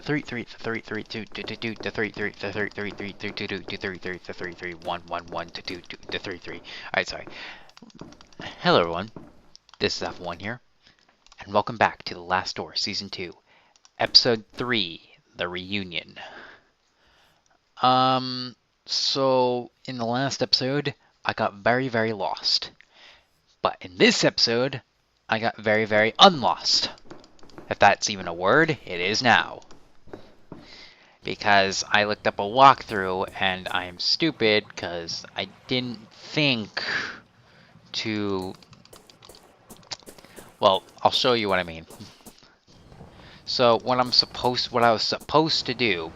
Alright, sorry. Hello everyone, this is AlphaForceMC here, and welcome back to The Last Door, Season 2, Episode 3, The Reunion. So in the last episode, I got very lost. But in this episode, I got very unlost. If that's even a word, it is now. Because I looked up a walkthrough, and I am stupid because I didn't think to... Well, I'll show you what I mean. So what I was supposed to do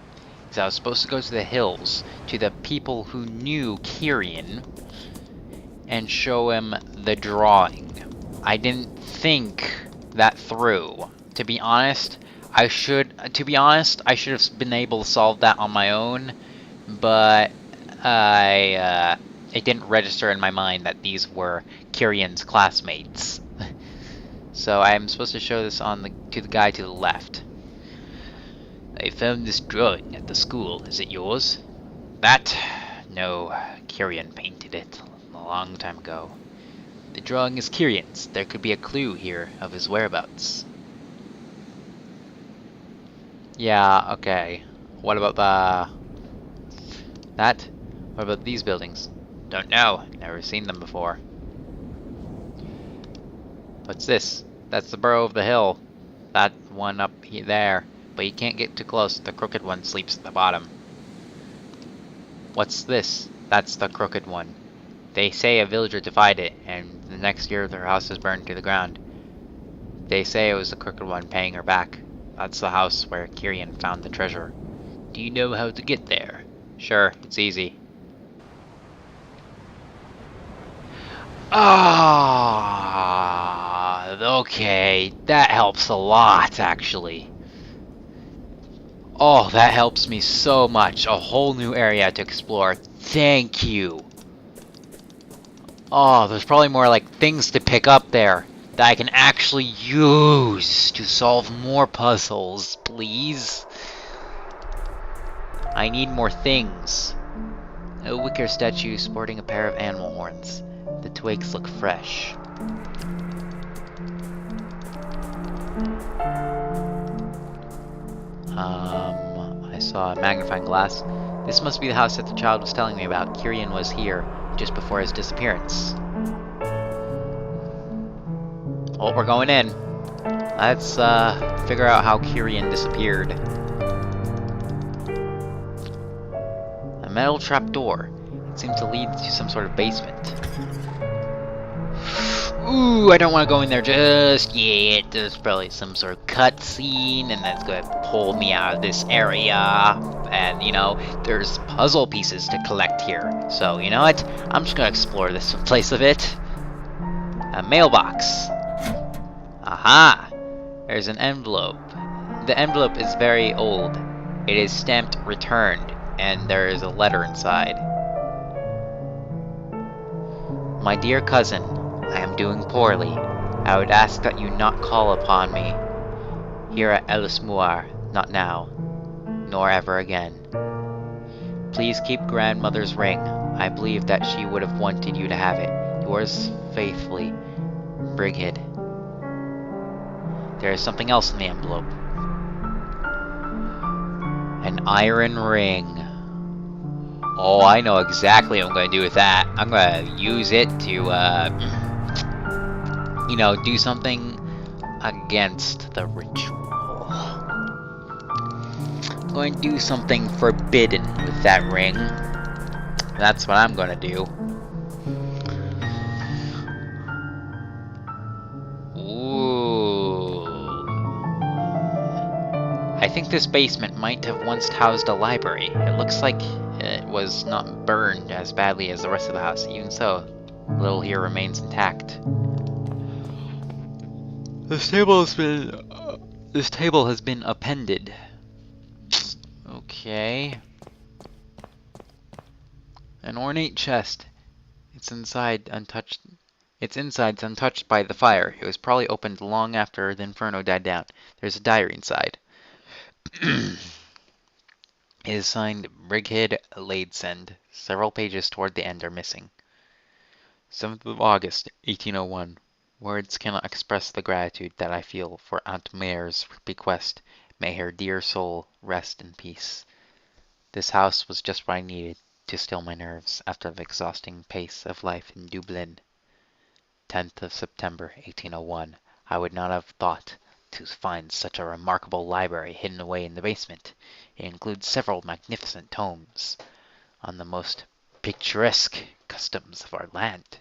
is I was supposed to go to the hills to the people who knew Kyrian and show him the drawing. I didn't think that through. To be honest, I should have been able to solve that on my own, but it didn't register in my mind that these were Kyrian's classmates. So I'm supposed to show this to the guy to the left. I found this drawing at the school. Is it yours? That? No, Kyrian painted it a long time ago. The drawing is Kyrian's. There could be a clue here of his whereabouts. Yeah, okay. What about that? What about these buildings? Don't know. Never seen them before. What's this? That's the Burrow of the Hill. That one up there. But you can't get too close. The crooked one sleeps at the bottom. What's this? That's the crooked one. They say a villager defied it, and the next year their house was burned to the ground. They say it was the crooked one paying her back. That's the house where Kyrian found the treasure. Do you know how to get there? Sure, it's easy. Okay, that helps a lot, actually. Oh, that helps me so much. A whole new area to explore. Thank you. Oh, there's probably more like things to pick up there that I can actually use to solve more puzzles, please. I need more things. A wicker statue sporting a pair of animal horns. The twigs look fresh. I saw a magnifying glass. This must be the house that the child was telling me about. Kyrian was here just before his disappearance. Oh, we're going in. Let's figure out how Kyrian disappeared. A metal trapdoor. It seems to lead to some sort of basement. Ooh, I don't want to go in there just yet. There's probably some sort of cutscene, and that's going to pull me out of this area. And, you know, there's puzzle pieces to collect here. So, you know what? I'm just going to explore this place a bit. A mailbox. Aha! There's an envelope. The envelope is very old. It is stamped returned, and there is a letter inside. My dear cousin, I am doing poorly. I would ask that you not call upon me here at Elismuar, not now, nor ever again. Please keep grandmother's ring. I believe that she would have wanted you to have it. Yours faithfully, Brigid. There is something else in the envelope. An iron ring. Oh, I know exactly what I'm going to do with that. I'm going to use it to, you know, do something against the ritual. I'm going to do something forbidden with that ring. That's what I'm going to do. I think this basement might have once housed a library. It looks like it was not burned as badly as the rest of the house. Even so, little here remains intact. This table has been appended. Okay. An ornate chest. Its inside's untouched by the fire. It was probably opened long after the inferno died down. There's a diary inside. It is signed Brighead Ladesend. Several pages toward the end are missing. 7th of August, 1801. Words cannot express the gratitude that I feel for Aunt Mare's bequest. May her dear soul rest in peace. This house was just what I needed to still my nerves after the exhausting pace of life in Dublin. 10th of September, 1801. I would not have thought to find such a remarkable library hidden away in the basement. It includes several magnificent tomes on the most picturesque customs of our land.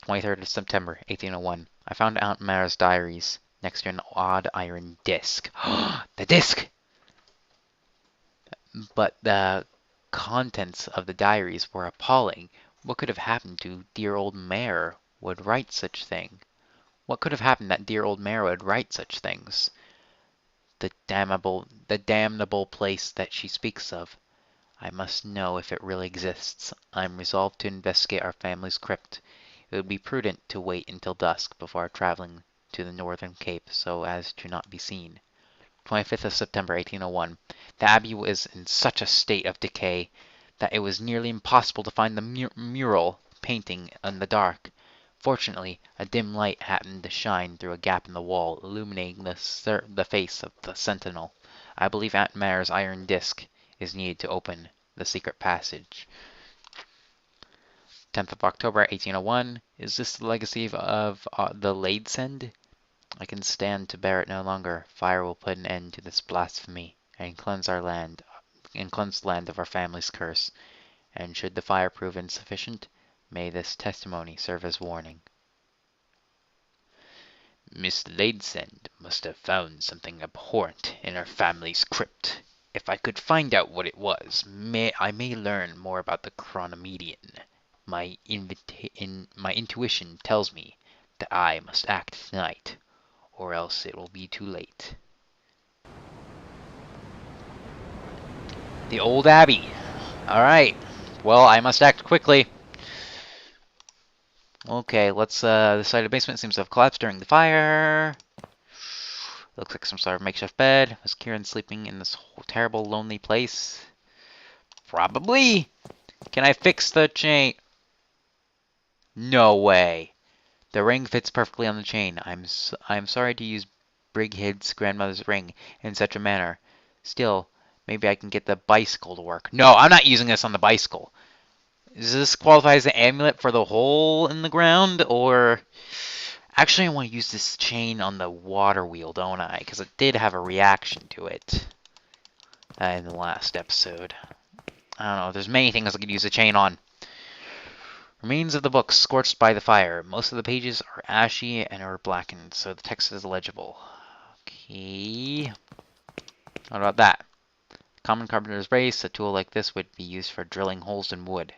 23rd of September, 1801. I found Aunt Mare's diaries next to an odd iron disc. The disc! But the contents of the diaries were appalling. What could have happened to dear old Mare would write such thing? What could have happened that dear old Mare would write such things? The damnable place that she speaks of. I must know if it really exists. I am resolved to investigate our family's crypt. It would be prudent to wait until dusk before traveling to the northern cape so as to not be seen. 25th of September, 1801. The abbey was in such a state of decay that it was nearly impossible to find the mural painting in the dark. Fortunately, a dim light happened to shine through a gap in the wall, illuminating the face of the sentinel. I believe Aunt Mare's iron disc is needed to open the secret passage. 10th of October, 1801. Is this the legacy of the Ladesend? I can stand to bear it no longer. Fire will put an end to this blasphemy, and cleanse the land of our family's curse. And should the fire prove insufficient, may this testimony serve as warning. Miss Ladesend must have found something abhorrent in her family's crypt. If I could find out what it was, I may learn more about the chronomedian. My intuition tells me that I must act tonight, or else it will be too late. The old abbey. Alright. Well, I must act quickly. Okay, let's, the side of the basement seems to have collapsed during the fire. Looks like some sort of makeshift bed. Was Kieran sleeping in this whole terrible, lonely place? Probably. Can I fix the chain? No way. The ring fits perfectly on the chain. I'm sorry to use Brighead's grandmother's ring in such a manner. Still, maybe I can get the bicycle to work. No, I'm not using this on the bicycle. Does this qualify as an amulet for the hole in the ground, or... Actually, I want to use this chain on the water wheel, don't I? Because it did have a reaction to it in the last episode. I don't know. There's many things I could use a chain on. Remains of the book scorched by the fire. Most of the pages are ashy and are blackened, so the text is illegible. Okay. What about that? Common carpenter's brace. A tool like this would be used for drilling holes in wood.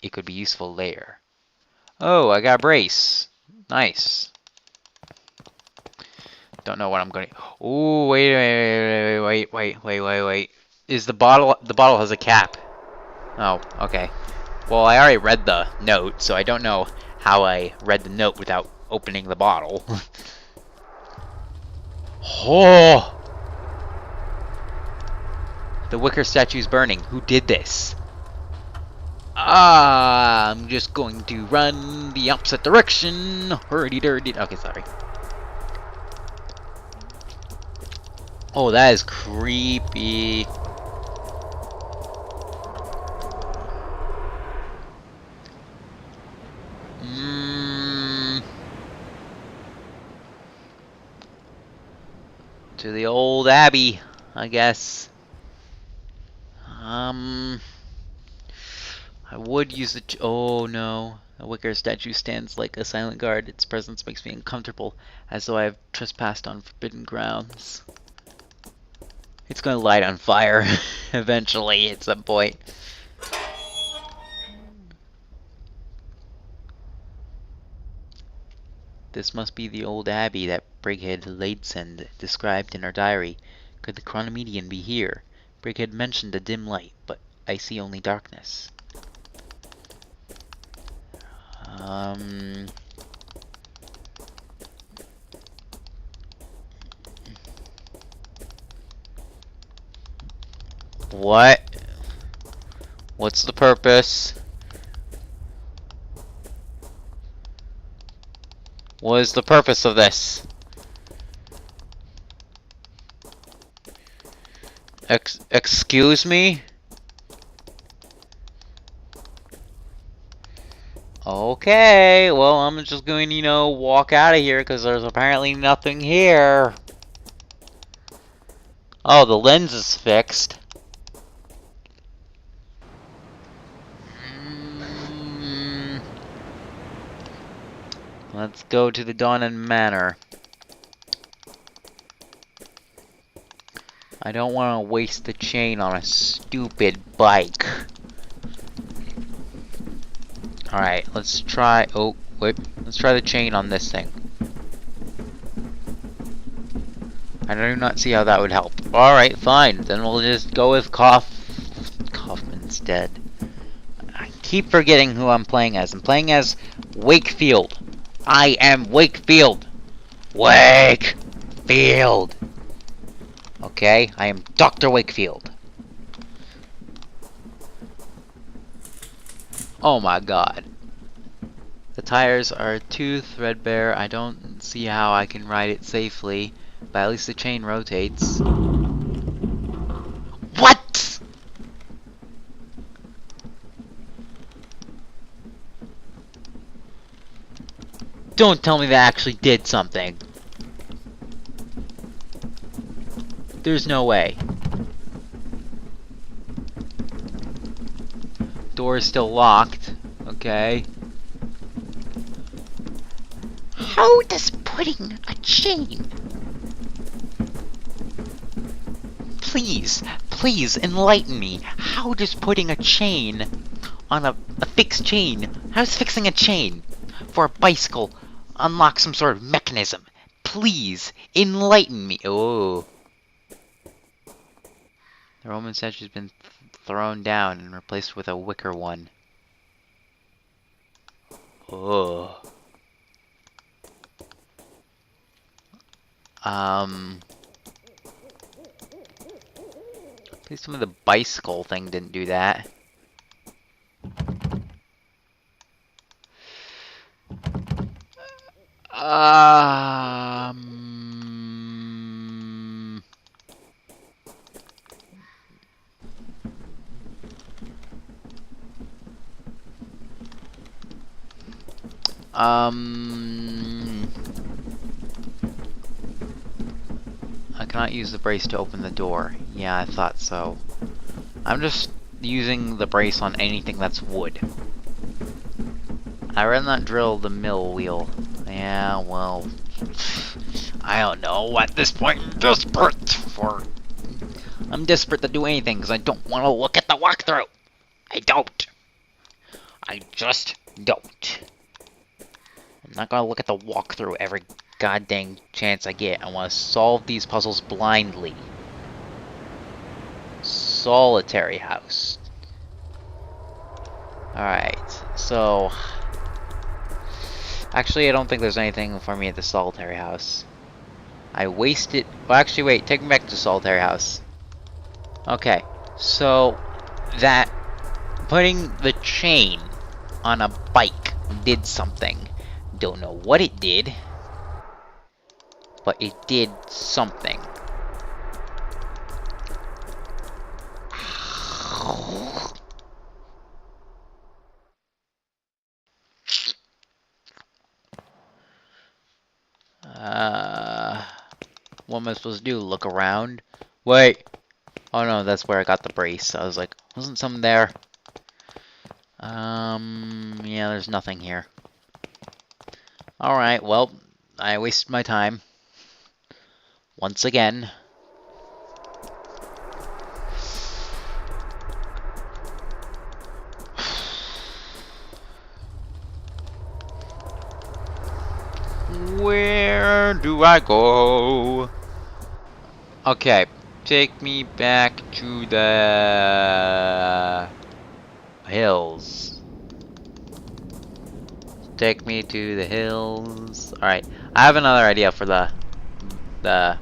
It could be useful later. Oh, I got a brace. Nice. Don't know what I'm going to... Oh, wait. Is the bottle has a cap. Oh, okay. Well, I already read the note, so I don't know how I read the note without opening the bottle. Oh! The wicker statue's burning. Who did this? I'm just going to run the opposite direction. Hurdy-durdy. Okay, sorry. Oh, that is creepy. To the old abbey, I guess. I would use the... Oh no. A wicker statue stands like a silent guard. Its presence makes me uncomfortable, as though I have trespassed on forbidden grounds. It's gonna light on fire eventually at some point. This must be the old abbey that Brighead Ladesend described in her diary. Could the chronomedian be here? Brighead mentioned a dim light, but I see only darkness. What? What's the purpose? What is the purpose of this? Excuse me? Okay, well, I'm just going to, walk out of here because there's apparently nothing here. Oh, the lens is fixed. Let's go to the Donnan Manor. I don't want to waste the chain on a stupid bike. Alright, let's try... Oh, wait. Let's try the chain on this thing. I do not see how that would help. Alright, fine. Then we'll just go with Kaufman instead. I keep forgetting who I'm playing as. I'm playing as Wakefield. I am Wakefield. Wakefield. Okay, I am Dr. Wakefield. Oh my god. The tires are too threadbare. I don't see how I can ride it safely. But at least the chain rotates. What?! Don't tell me that actually did something. There's no way. Door is still locked. Okay. How does putting a chain... Please enlighten me. How does putting a chain on a fixed chain, how does fixing a chain for a bicycle unlock some sort of mechanism? Please enlighten me. Oh. The Roman statue's been thrown down and replaced with a wicker one. Oh. Please tell me the bicycle thing didn't do that. I cannot use the brace to open the door. Yeah, I thought so. I'm just using the brace on anything that's wood. I'd rather not drill the mill wheel. Yeah, well... I don't know. At this point, I'm desperate for... I'm desperate to do anything because I don't want to look at the walkthrough. I don't. I just don't. I'm not going to look at the walkthrough every goddamn chance I get. I want to solve these puzzles blindly. Solitary house. Alright, so... Actually, I don't think there's anything for me at the solitary house. I wasted... Well, actually, wait. Take me back to solitary house. Okay, so... That... Putting the chain on a bike did something. Don't know what it did. But it did something. What am I supposed to do? Look around? Wait! Oh no, that's where I got the brace. I was like, wasn't something there? Yeah, there's nothing here. Alright, well, I wasted my time. Once again. Where do I go? Okay, take me back to the hills. Take me to the hills. Alright, I have another idea for the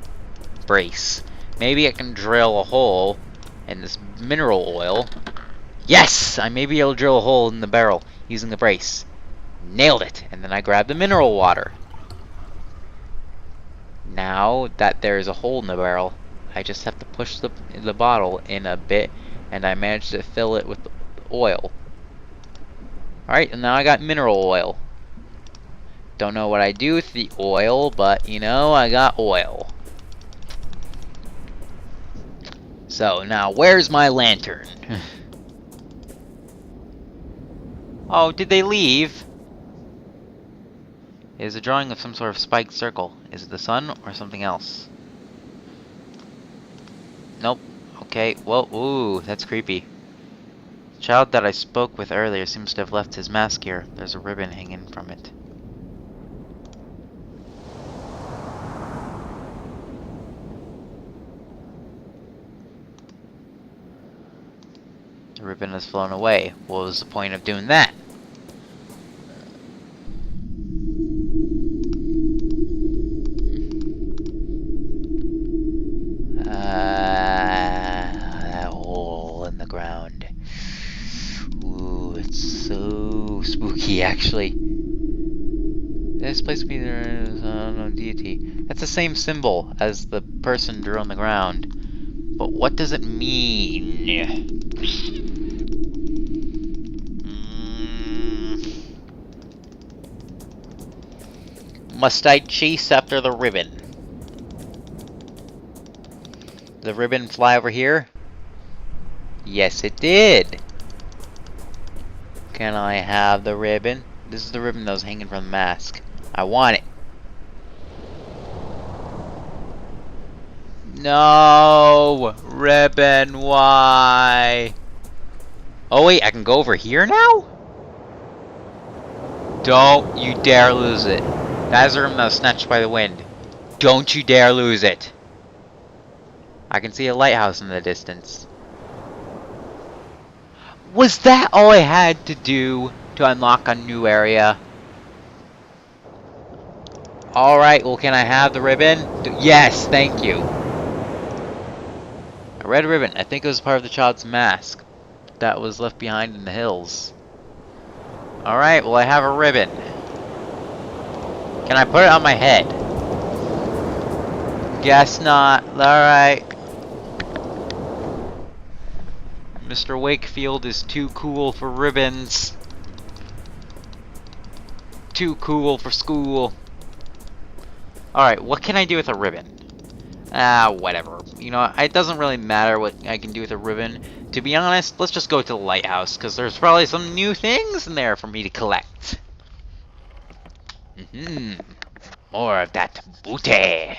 brace. Maybe I can drill a hole And this mineral oil. Yes! I may be able to drill a hole in the barrel using the brace. Nailed it! And then I grab the mineral water. Now that there is a hole in the barrel, I just have to push the bottle in a bit, and I managed to fill it with oil. Alright, and now I got mineral oil. Don't know what I do with the oil, but you know, I got oil. So now, where's my lantern? Oh, did they leave? It is a drawing of some sort of spiked circle. Is it the sun or something else? Nope. Okay, well, ooh, that's creepy. The child that I spoke with earlier seems to have left his mask here. There's a ribbon hanging from it. The ribbon has flown away. What was the point of doing that? That hole in the ground. Ooh, it's so spooky, actually. This place could be there, no deity. That's the same symbol as the person drew on the ground. But what does it mean? Must I chase after the ribbon? Did the ribbon fly over here? Yes, it did. Can I have the ribbon? This is the ribbon that was hanging from the mask. I want it. No! Ribbon, why? Oh wait, I can go over here now? Don't you dare lose it. That is the room that was snatched by the wind. Don't you dare lose it. I can see a lighthouse in the distance. Was that all I had to do to unlock a new area? Alright, well, can I have the ribbon? Yes, thank you. A red ribbon. I think it was part of the child's mask that was left behind in the hills. Alright, well, I have a ribbon. Can I put it on my head? Guess not. Alright. Mr. Wakefield is too cool for ribbons. Too cool for school. Alright, what can I do with a ribbon? Whatever. You know, it doesn't really matter what I can do with a ribbon. To be honest, let's just go to the lighthouse, because there's probably some new things in there for me to collect. More of that booty.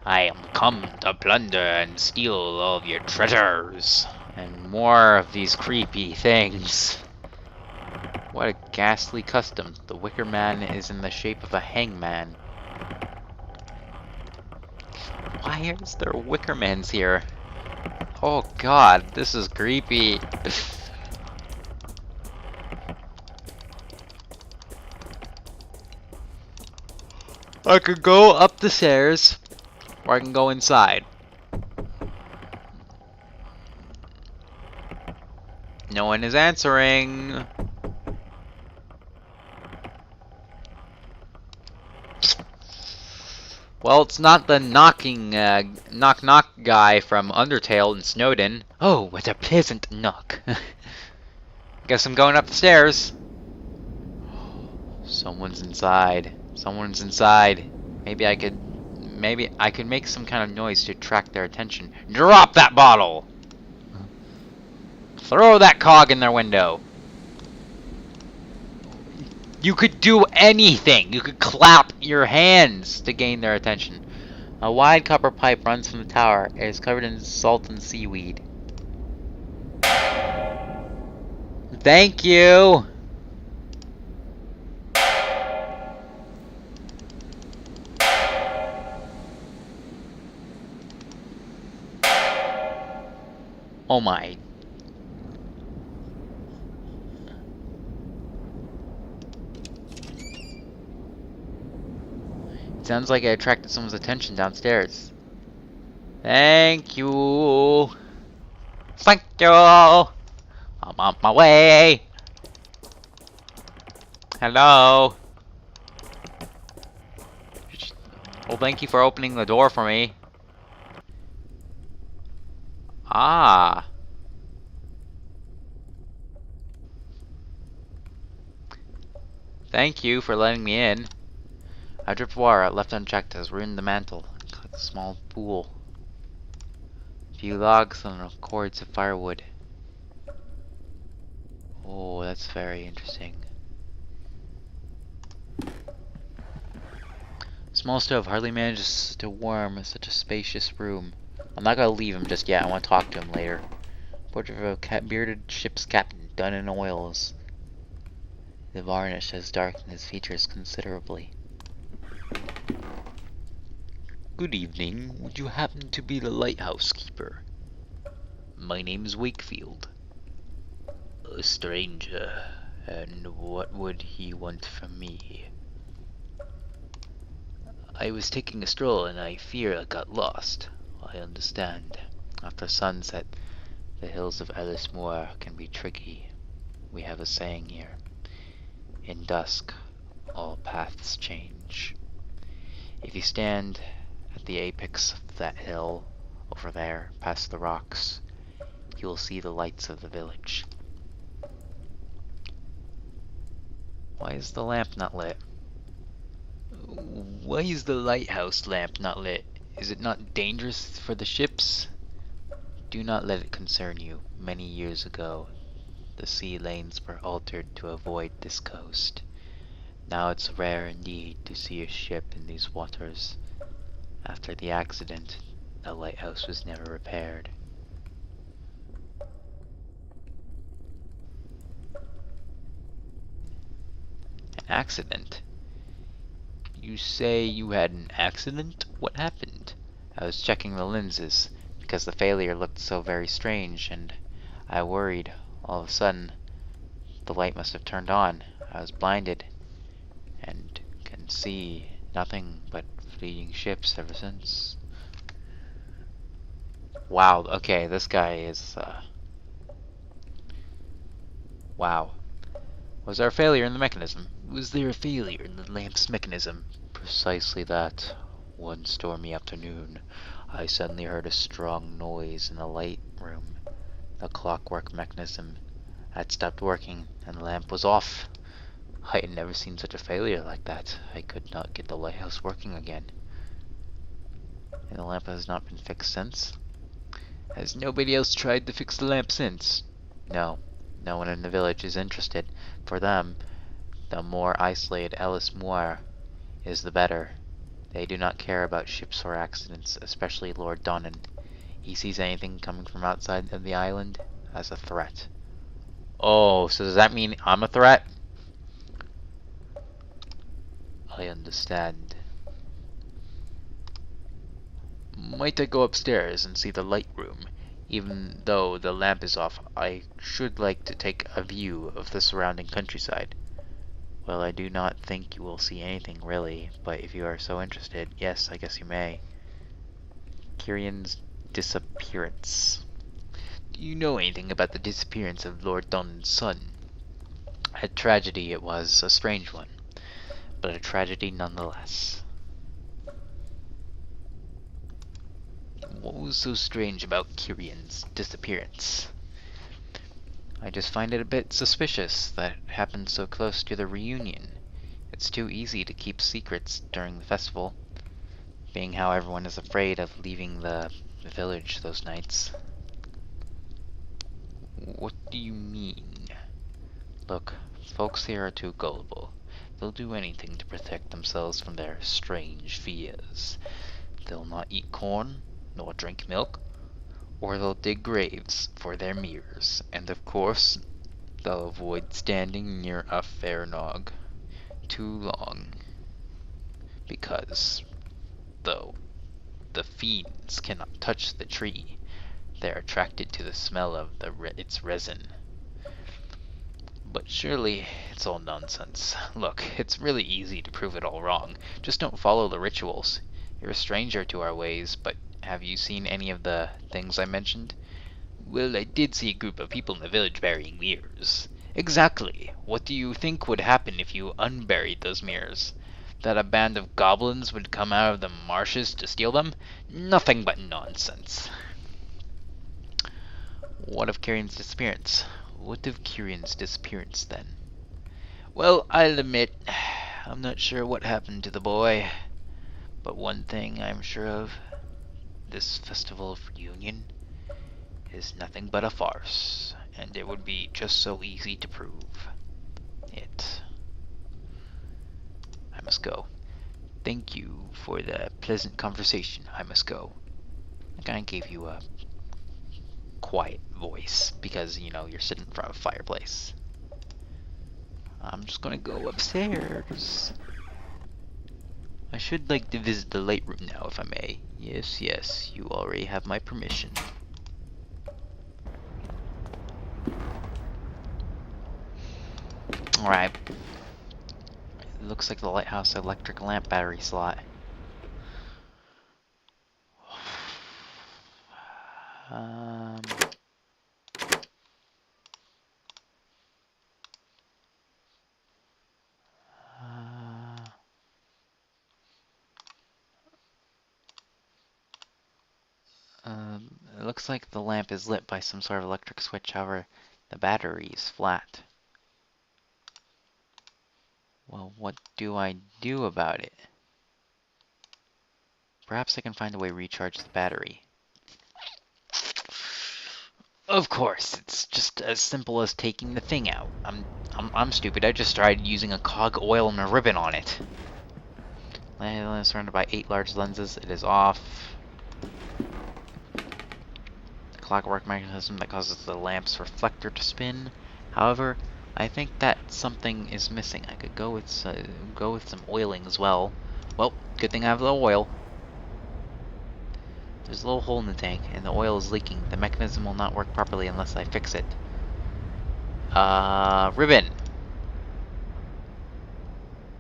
I am come to plunder and steal all of your treasures. And more of these creepy things. What a ghastly custom. The Wicker Man is in the shape of a hangman. Why is there Wicker Mans here? Oh god, this is creepy. I could go up the stairs, or I can go inside. No one is answering. Well, it's not the knocking, knock guy from Undertale and Snowden. Oh, what a pleasant knock. Guess I'm going up the stairs. Someone's inside. Someone's inside. Maybe I could make some kind of noise to attract their attention. Drop that bottle! Throw that cog in their window. You could do anything. You could clap your hands to gain their attention. A wide copper pipe runs from the tower. It is covered in salt and seaweed. Thank you. Oh my. Sounds like I attracted someone's attention downstairs. Thank you. Thank you. I'm on my way. Hello. Well, thank you for opening the door for me. Ah. Thank you for letting me in. A drip of water left unchecked has ruined the mantle and caused a small pool. A few logs and cords of firewood. Oh, that's very interesting. Small stove hardly manages to warm such a spacious room. I'm not gonna leave him just yet. I want to talk to him later. Portrait of a bearded ship's captain, done in oils. The varnish has darkened his features considerably. Good evening. Would you happen to be the lighthouse keeper? My name's Wakefield. A stranger. And what would he want from me? I was taking a stroll and I fear I got lost. I understand. After sunset, the hills of Ellis Moor can be tricky. We have a saying here. In dusk, all paths change. If you stand at the apex of that hill, over there, past the rocks, you will see the lights of the village. Why is the lamp not lit? Why is the lighthouse lamp not lit? Is it not dangerous for the ships? Do not let it concern you. Many years ago, the sea lanes were altered to avoid this coast. Now it's rare indeed to see a ship in these waters. After the accident, the lighthouse was never repaired. An accident? You say you had an accident? What happened? I was checking the lenses, because the failure looked so very strange, and I worried. All of a sudden, the light must have turned on. I was blinded, and can see nothing but fleeting ships ever since. Wow, okay, this guy is, wow. Was there a failure in the mechanism? Was there a failure in the lamp's mechanism? Precisely that. One stormy afternoon, I suddenly heard a strong noise in the light room. The clockwork mechanism had stopped working, and the lamp was off. I had never seen such a failure like that. I could not get the lighthouse working again. And the lamp has not been fixed since? Has nobody else tried to fix the lamp since? No. No one in the village is interested. For them, the more isolated Ellis Moor is, the better. They do not care about ships or accidents, especially Lord Donnan. He sees anything coming from outside of the island as a threat. Oh, so does that mean I'm a threat? I understand. Might I go upstairs and see the light room? Even though the lamp is off, I should like to take a view of the surrounding countryside. Well, I do not think you will see anything, really, but if you are so interested, yes, I guess you may. Kirian's disappearance. Do you know anything about the disappearance of Lord Donnan's son? A tragedy it was, a strange one, but a tragedy nonetheless. What was so strange about Kirian's disappearance? I just find it a bit suspicious that it happened so close to the reunion. It's too easy to keep secrets during the festival, being how everyone is afraid of leaving the village those nights. What do you mean? Look, folks here are too gullible. They'll do anything to protect themselves from their strange fears. They'll not eat corn, nor drink milk, or they'll dig graves for their mirrors, and of course, they'll avoid standing near a fairnog too long, because, though the fiends cannot touch the tree, they're attracted to the smell of its resin. But surely, it's all nonsense. Look, it's really easy to prove it all wrong. Just don't follow the rituals. You're a stranger to our ways, but Have you seen any of the things I mentioned? Well, I did see a group of people in the village burying mirrors. Exactly. What do you think would happen if you unburied those mirrors? That a band of goblins would come out of the marshes to steal them? Nothing but nonsense. What of Kieran's disappearance? What of Kieran's disappearance, then? Well, I'll admit, I'm not sure what happened to the boy. But one thing I'm sure of, this festival of reunion is nothing but a farce, and it would be just so easy to prove it. I must go. Thank you for the pleasant conversation. I must go. I kinda gave you a quiet voice because, you know, you're sitting in front of a fireplace. I'm just gonna go upstairs. I should like to visit the light room now, if I may. Yes, yes, you already have my permission. Alright. It looks like the lighthouse electric lamp battery slot. It looks like the lamp is lit by some sort of electric switch, however, the battery is flat. Well, what do I do about it? Perhaps I can find a way to recharge the battery. Of course, it's just as simple as taking the thing out. I'm stupid. I just tried using a cog oil and a ribbon on it. Lens is surrounded by 8 large lenses. It is off. The clockwork mechanism that causes the lamp's reflector to spin. However, I think that something is missing. I could go with some oiling as well. Well, good thing I have the oil. There's a little hole in the tank, and the oil is leaking. The mechanism will not work properly unless I fix it. Ribbon!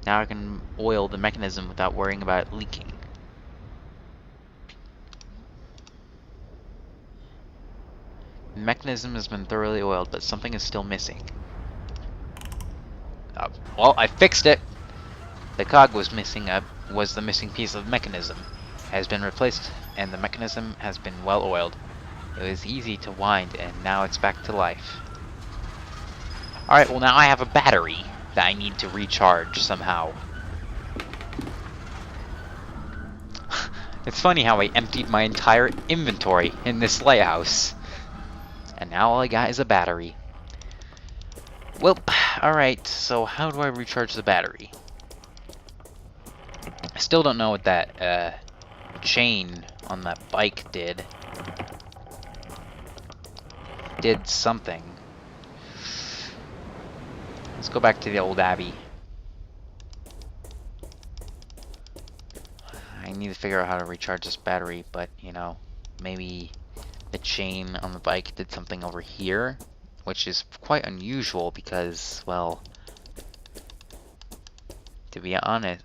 Now I can oil the mechanism without worrying about it leaking. The mechanism has been thoroughly oiled, but something is still missing. Well, I fixed it! The cog was the missing piece of the mechanism. It has been replaced, and the mechanism has been well oiled. It was easy to wind, and now it's back to life. Alright, well now I have a battery that I need to recharge somehow. It's funny how I emptied my entire inventory in this lighthouse. And now all I got is a battery. Well, alright, so how do I recharge the battery? I still don't know what that chain on that bike did. Did something. Let's go back to the old abbey. I need to figure out how to recharge this battery, but, you know, maybe the chain on the bike did something over here, which is quite unusual because, well, to be honest,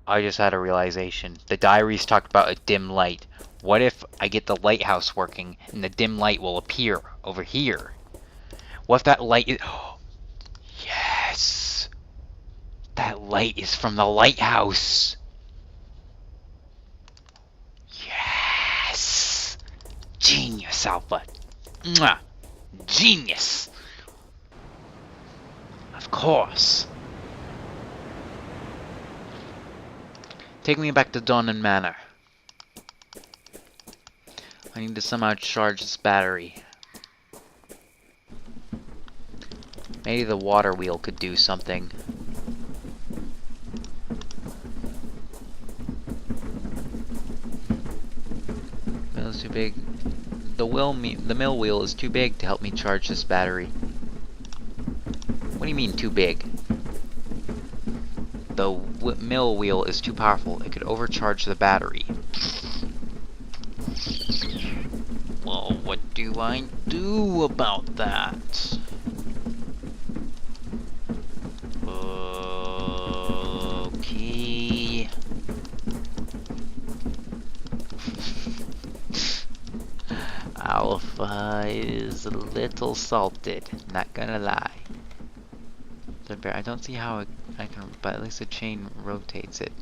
I just had a realization. The diaries talked about a dim light. What if I get the lighthouse working and the dim light will appear over here? What if that light is... Yes! That light is from the lighthouse! Yes! Genius, Alpha! Mwah! Genius! Of course! Take me back to Donnan Manor. I need to somehow charge this battery. Maybe the water wheel could do something. Wheel's too big. The mill wheel is too big to help me charge this battery. What do you mean too big? The mill wheel is too powerful. It could overcharge the battery. Well, what do I do about that? Okay. Alpha is a little salted, not gonna lie. I don't see how I can, but at least the chain rotates it.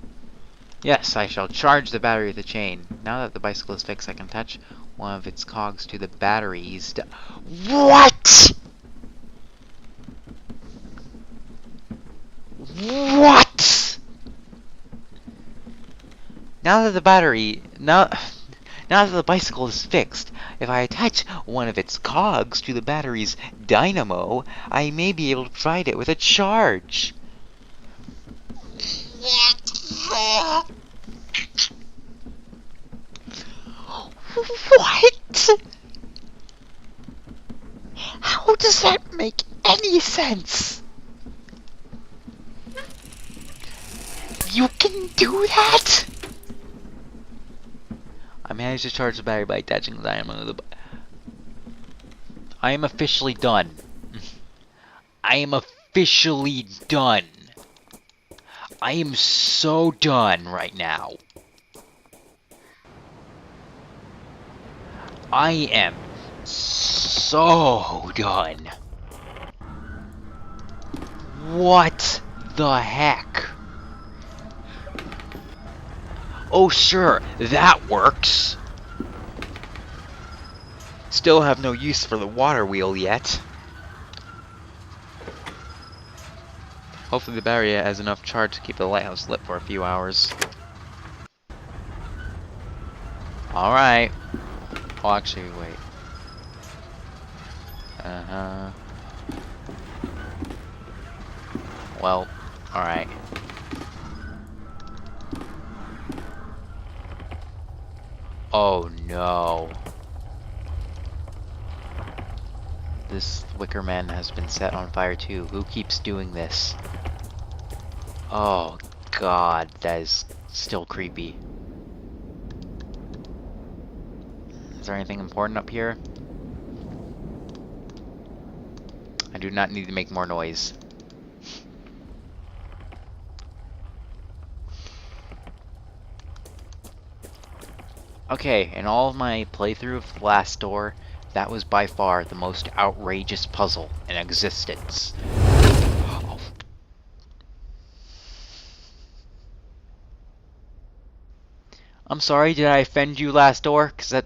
Yes, I shall charge the battery with the chain. Now that the bicycle is fixed, I can attach one of its cogs to the batteries. What? What? Now that the battery, now that the bicycle is fixed, if I attach one of its cogs to the battery's dynamo, I may be able to provide it with a charge. What? How does that make any sense? You can do that? I managed to charge the battery by attaching the dynamo to the... I am officially done. I am officially done. I am so done right now. I am so done. What the heck? Oh sure, that works. Still have no use for the water wheel yet. Hopefully the battery has enough charge to keep the lighthouse lit for a few hours. Alright. Oh, actually, wait. Well, alright. Oh no. This wicker man has been set on fire too. Who keeps doing this? Oh god, that is still creepy. Is there anything important up here? I do not need to make more noise. Okay, in all of my playthrough of the last door, that was by far the most outrageous puzzle in existence. Oh. I'm sorry, did I offend you last door? 'Cause that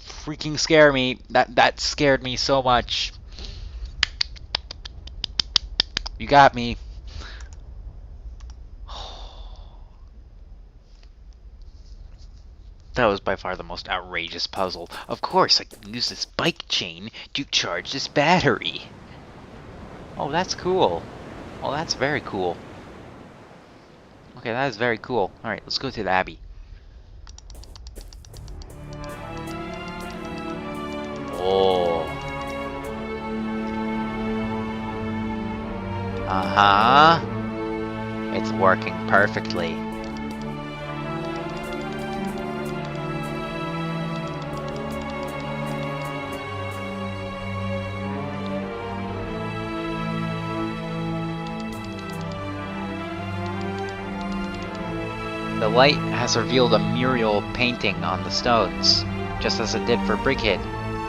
freaking scared me. That scared me so much. You got me. That was by far the most outrageous puzzle. Of course, I can use this bike chain to charge this battery. Oh, that's cool. Oh, that's very cool. Okay, that is very cool. Alright, let's go to the Abbey. Oh. Uh-huh. It's working perfectly. The light has revealed a mural painting on the stones, just as it did for Brighead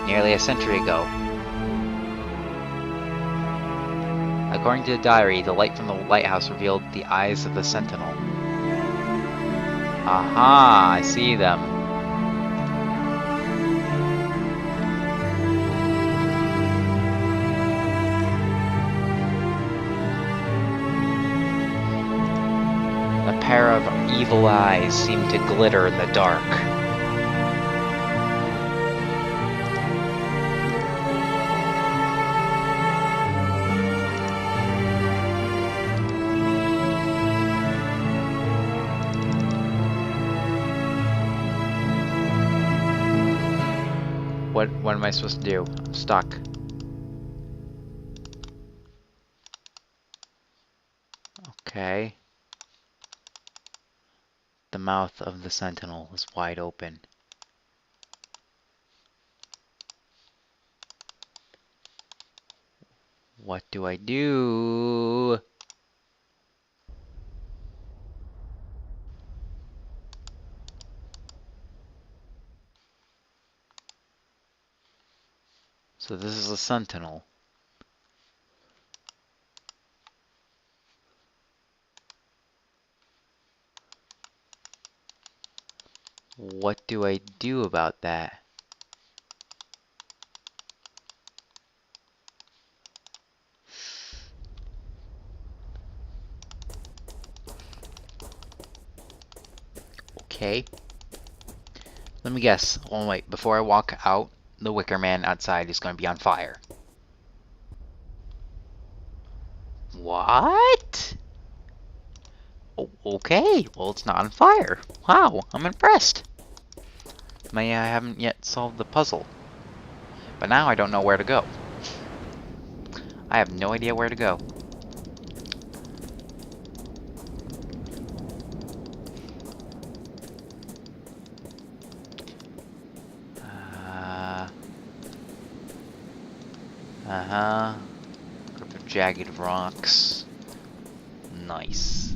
nearly a century ago. According to the diary, the light from the lighthouse revealed the eyes of the sentinel. Aha, I see them. A pair of evil eyes seem to glitter in the dark. What am I supposed to do? I'm stuck. Okay. The mouth of the sentinel is wide open. What do I do? So this is a sentinel. What do I do about that? Okay. Let me guess. Oh wait, before I walk out, the Wicker Man outside is going to be on fire. What? Oh, okay, well it's not on fire. Wow, I'm impressed. I haven't yet solved the puzzle. But now I don't know where to go. I have no idea where to go. Uh-huh. Group of jagged rocks. Nice.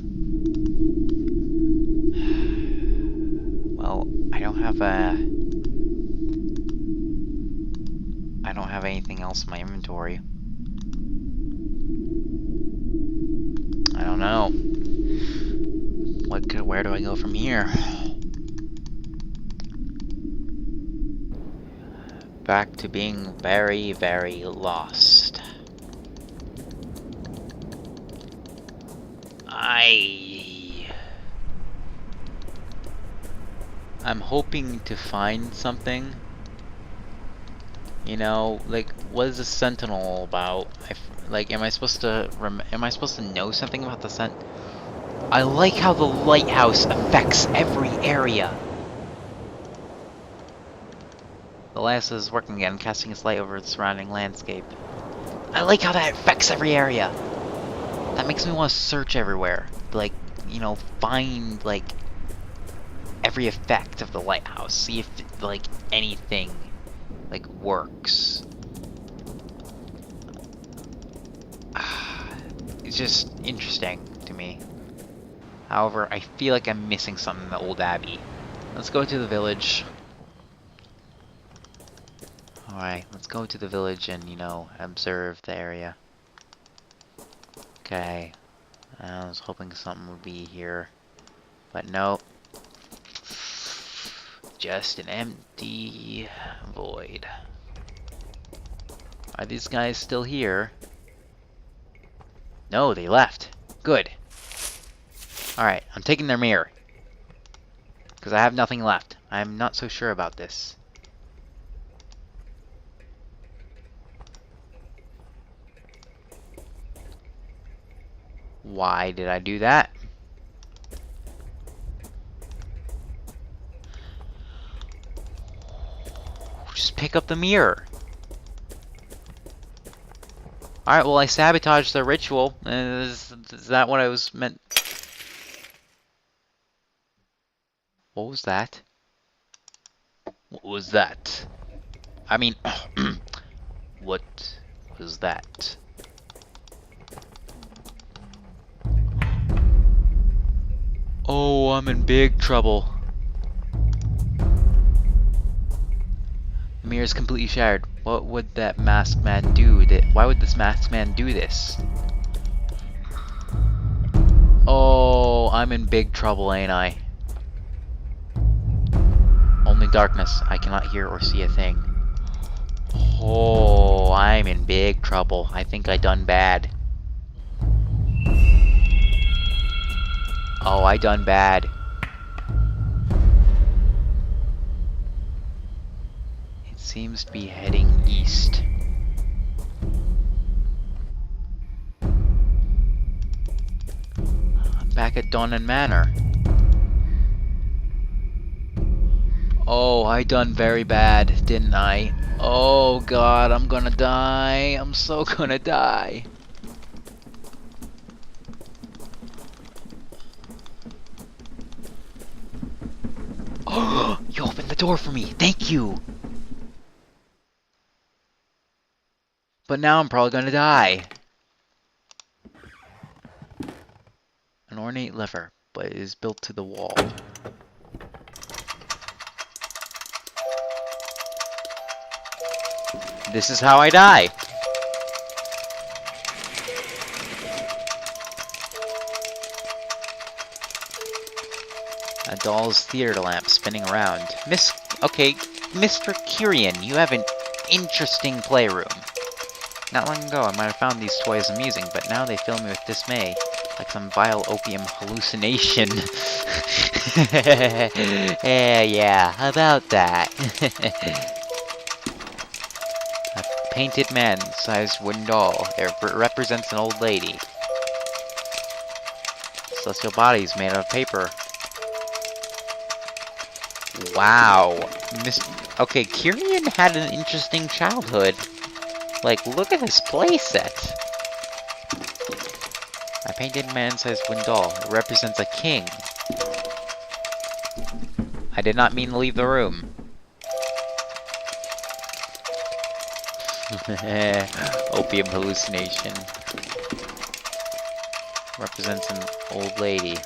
Well, I don't have anything else in my inventory. I don't know. Where do I go from here? Back to being very, very lost. I'm hoping to find something. You know, like, what is a sentinel about? Like, am I supposed to know something about the I like how the lighthouse affects every area. The lighthouse is working again, casting its light over its surrounding landscape. I like how that affects every area. That makes me want to search everywhere. Like, you know, find, like, every effect of the lighthouse. See if, like, anything, like, works. It's just interesting to me. However, I feel like I'm missing something in the old abbey. Let's go to the village. Alright, let's go to the village and, you know, observe the area. Okay. I was hoping something would be here. But no. Just an empty void. Are these guys still here? No, they left. Good. Alright, I'm taking their mirror. Because I have nothing left. I'm not so sure about this. Why did I do that? Just pick up the mirror. Alright, well I sabotaged the ritual. Is that what I was meant? What was that? What was that? I mean, what was that? Oh, I'm in big trouble. The mirror is completely shattered. What would that masked man do? Why would this masked man do this? Oh, I'm in big trouble, ain't I? Only darkness. I cannot hear or see a thing. Oh, I'm in big trouble. I think I done bad. Oh, I done bad. It seems to be heading east. I'm back at Donnan Manor. Oh, I done very bad, didn't I? Oh god, I'm gonna die. I'm so gonna die. Oh, you opened the door for me. Thank you. But now I'm probably gonna die. An ornate lever, but it is built to the wall. This is how I die. A doll's theater lamp spinning around. Okay, Mr. Kyrian, you have an interesting playroom. Not long ago, I might have found these toys amusing, but now they fill me with dismay, like some vile opium hallucination. Yeah, about that. A painted man-sized wooden doll. It represents an old lady. Celestial bodies made out of paper. Wow. Okay, Kyrian had an interesting childhood. Like, look at this playset. A painted man-sized wooden doll. It represents a king. I did not mean to leave the room. Opium hallucination. Represents an old lady.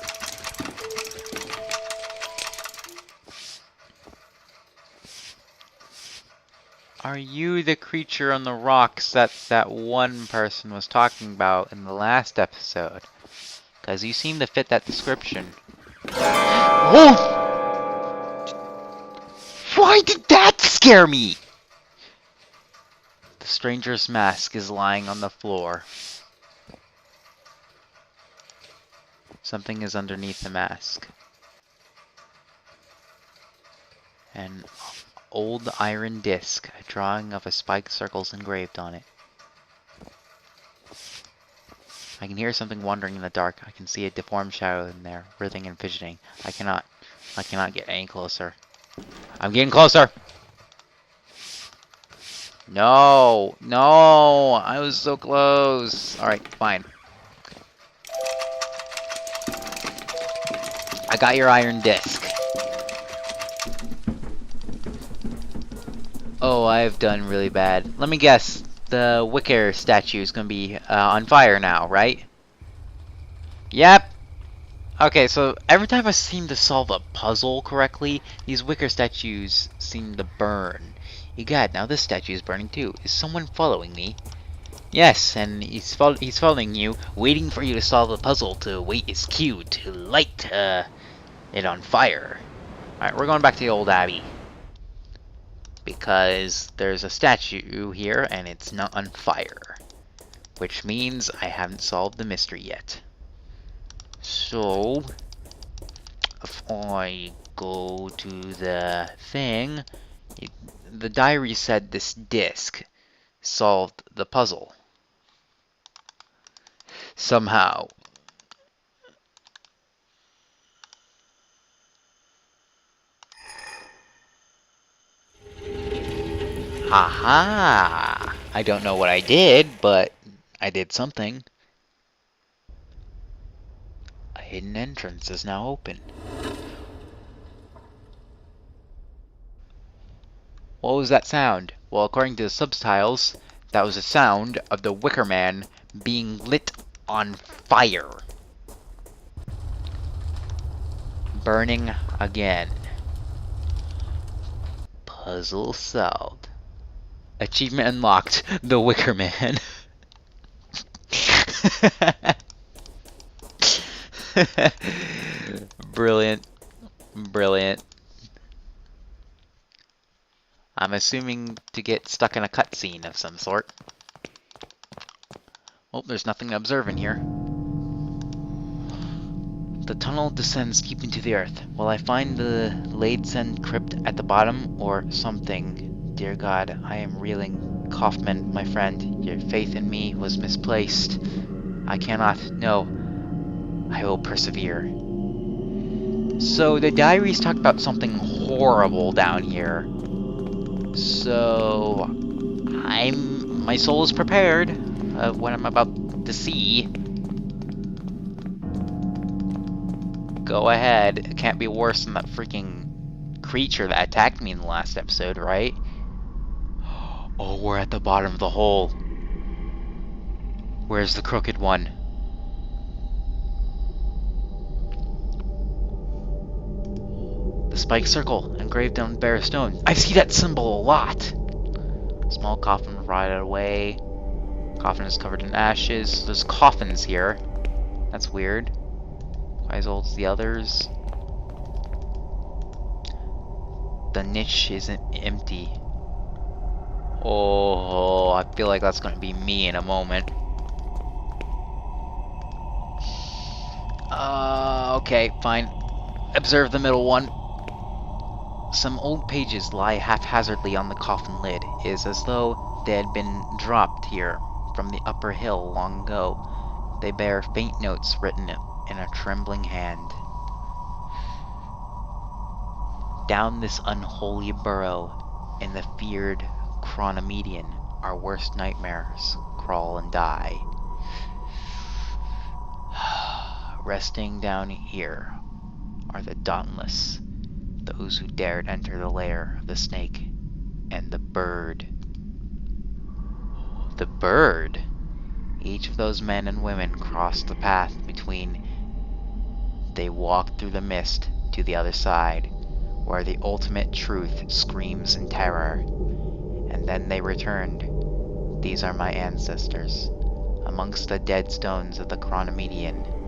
Are you the creature on the rocks that one person was talking about in the last episode? Because you seem to fit that description. Whoa! Why did that scare me? The stranger's mask is lying on the floor. Something is underneath the mask. An old iron disc, a drawing of a spiked circles engraved on it. I can hear something wandering in the dark. I can see a deformed shadow in there, writhing and fidgeting. I cannot get any closer. I'm getting closer! No! No! I was so close! Alright, fine. I got your iron disc. Oh, I've done really bad. Let me guess. The Wicker statue is gonna be on fire now, right? Yep. Okay, so every time I seem to solve a puzzle correctly, these Wicker statues seem to burn. Egad, now this statue is burning too. Is someone following me? Yes, and he's following you, waiting for you to solve the puzzle to wait his cue to light it on fire. Alright, we're going back to the old abbey. Because there's a statue here and it's not on fire. Which means I haven't solved the mystery yet. So, if I go to the thing, the diary said this disc solved the puzzle. Somehow. Haha! I don't know what I did, but I did something. A hidden entrance is now open. What was that sound? Well, according to the subtitles, that was the sound of the Wicker Man being lit on fire. Burning again. Puzzle solved. Achievement unlocked. The Wicker Man. Brilliant. Brilliant. I'm assuming to get stuck in a cutscene of some sort. Oh, there's nothing to observe in here. The tunnel descends deep into the earth. Will I find the Ladesend crypt at the bottom or something? Dear God, I am reeling. Kaufman, my friend, your faith in me was misplaced. I cannot. No. I will persevere. So the diaries talk about something horrible down here. So my soul is prepared of what I'm about to see. Go ahead. It can't be worse than that freaking creature that attacked me in the last episode, right? Oh, we're at the bottom of the hole. Where's the crooked one? The spiked circle engraved on bare stone. I see that symbol a lot. Small coffin rotted away. Coffin is covered in ashes. There's coffins here. That's weird. Why as old as the others? The niche isn't empty. Oh, I feel like that's gonna be me in a moment. Okay, fine. Observe the middle one. Some old pages lie haphazardly on the coffin lid. It is as though they had been dropped here from the upper hill long ago. They bear faint notes written in a trembling hand. Down this unholy burrow, in the feared chronomedian, our worst nightmares crawl and die. Resting down here are the dauntless, those who dared enter the lair of the snake, and the bird. The bird! Each of those men and women crossed the path between. They walked through the mist to the other side, where the ultimate truth screams in terror. And then they returned. These are my ancestors. Amongst the dead stones of the chronomedian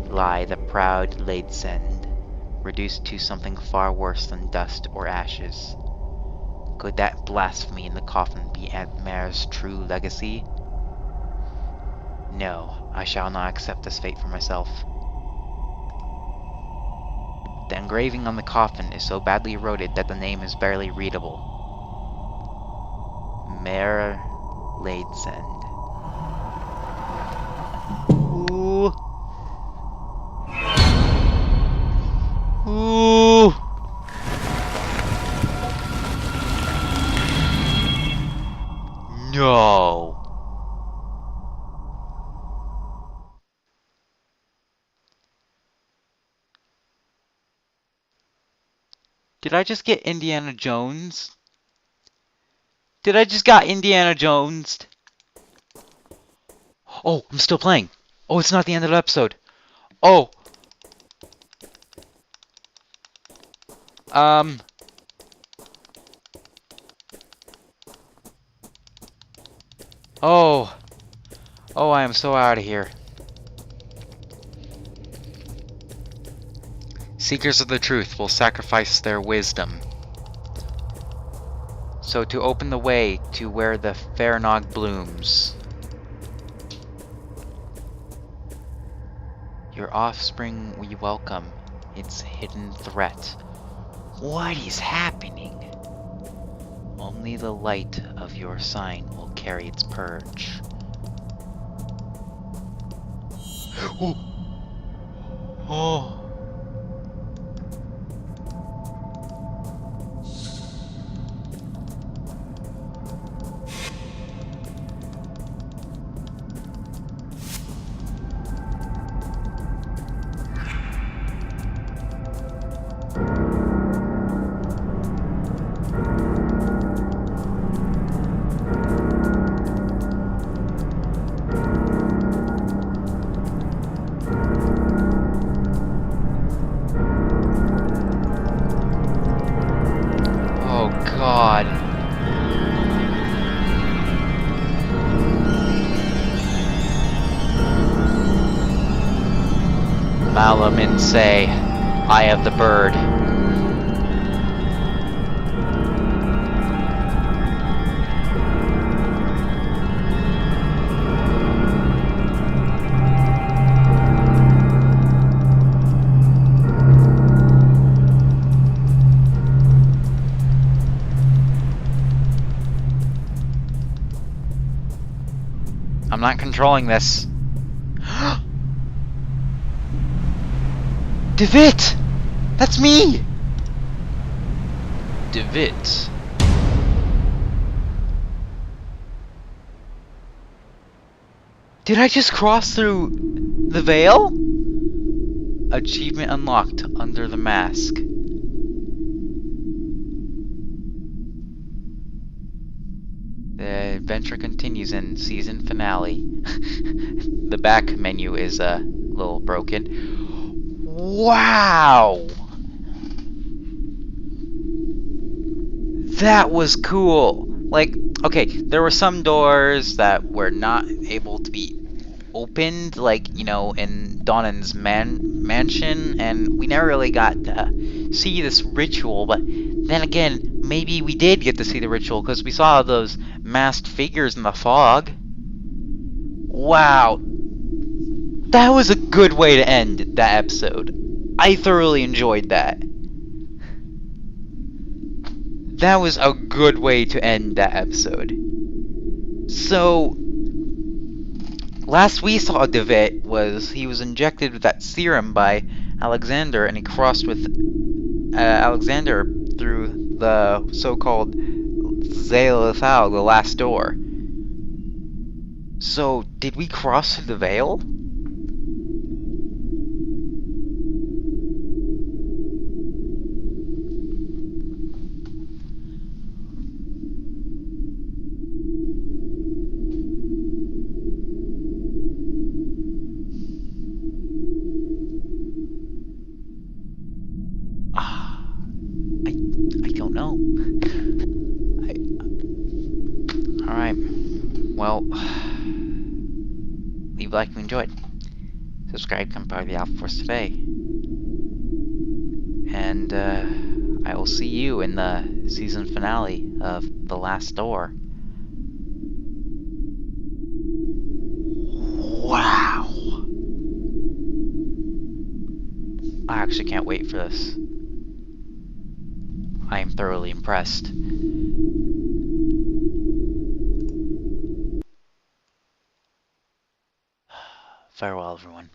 lie the proud Ladesend, reduced to something far worse than dust or ashes. Could that blasphemy in the coffin be Aunt Mare's true legacy? No, I shall not accept this fate for myself. The engraving on the coffin is so badly eroded that the name is barely readable. Mare Ladesend. Ooh. Ooh. No. Did I just get Indiana Jones? Did I just got Indiana Jones? Oh, I'm still playing. Oh, it's not the end of the episode. Oh. Oh. Oh, I am so out of here. Seekers of the truth will sacrifice their wisdom. So to open the way to where the Fairnog blooms. Your offspring we welcome, its hidden threat. What is happening? Only the light of your sign will carry its purge. Oh. Oh. God. Malamin say, Eye of the Bird. I'm not controlling this. DeVitt! That's me! DeVitt. Did I just cross through the veil? Achievement unlocked under the mask. The adventure continues in season finale. The back menu is a little broken. Wow! That was cool! Like, okay, there were some doors that were not able to be opened, like, you know, in Donnan's mansion, and we never really got to see this ritual, but then again, maybe we did get to see the ritual, because we saw those masked figures in the fog. Wow, that was a good way to end that episode. I thoroughly enjoyed that. That was a good way to end that episode. So, last we saw Devitt was he was injected with that serum by Alexander, and he crossed with Alexander through the so-called Zalethal, the last door. So, did we cross through the veil? I don't know. Alright. Well, leave a like if you enjoyed. Subscribe, become part of the Alpha Force today. And I will see you in the season finale of The Last Door. Wow! I actually can't wait for this. I am thoroughly impressed. Farewell, everyone.